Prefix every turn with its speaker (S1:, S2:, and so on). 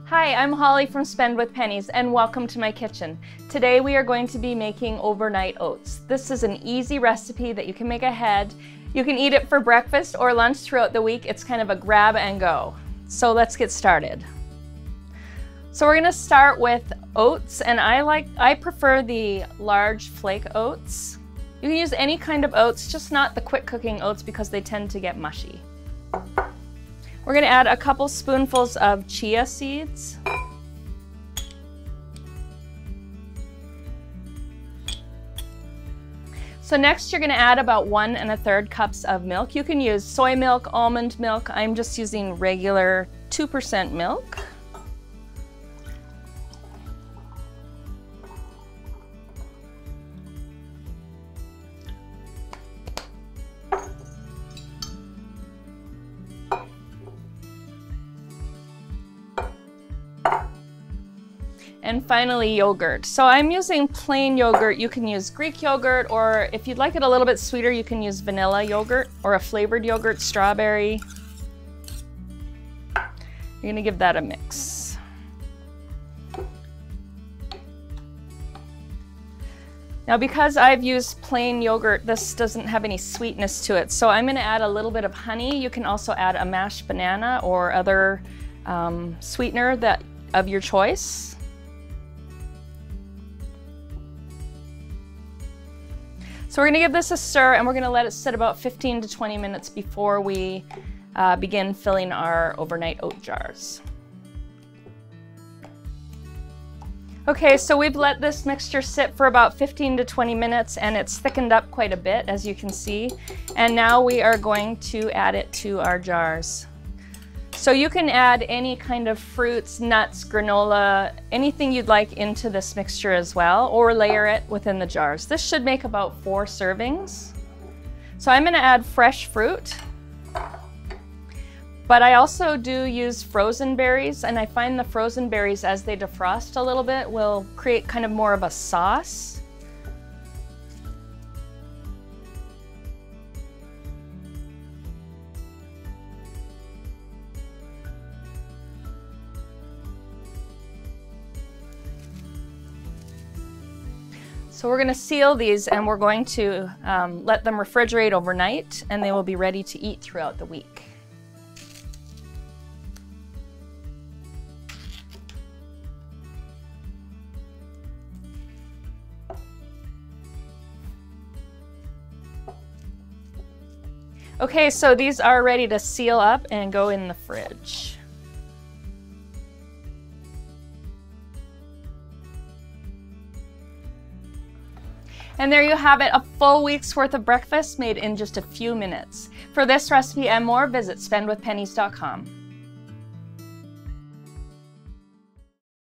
S1: Hi, I'm Holly from Spend with Pennies and welcome to my kitchen. Today we are going to be making overnight oats. This is an easy recipe that you can make ahead. You can eat it for breakfast or lunch throughout the week. It's kind of a grab and go. So let's get started. So we're going to start with oats, and I prefer the large flake oats. You can use any kind of oats, just not the quick cooking oats because they tend to get mushy. We're going to add a couple spoonfuls of chia seeds. So next you're going to add about 1 1/3 cups of milk. You can use soy milk, almond milk. I'm just using regular 2% milk. And finally, yogurt. So I'm using plain yogurt. You can use Greek yogurt, or if you'd like it a little bit sweeter, you can use vanilla yogurt or a flavored yogurt, strawberry. You're gonna give that a mix. Now, because I've used plain yogurt, this doesn't have any sweetness to it. So I'm gonna add a little bit of honey. You can also add a mashed banana or other sweetener of your choice. So we're going to give this a stir, and we're going to let it sit about 15 to 20 minutes before we begin filling our overnight oat jars. Okay, so we've let this mixture sit for about 15 to 20 minutes, and it's thickened up quite a bit, as you can see. And now we are going to add it to our jars. So you can add any kind of fruits, nuts, granola, anything you'd like into this mixture as well, or layer it within the jars. This should make about 4 servings. So I'm going to add fresh fruit, but I also do use frozen berries, and I find the frozen berries, as they defrost a little bit, will create kind of more of a sauce. So we're going to seal these, and we're going to let them refrigerate overnight, and they will be ready to eat throughout the week. Okay, so these are ready to seal up and go in the fridge. And there you have it, a full week's worth of breakfast made in just a few minutes. For this recipe and more, visit spendwithpennies.com.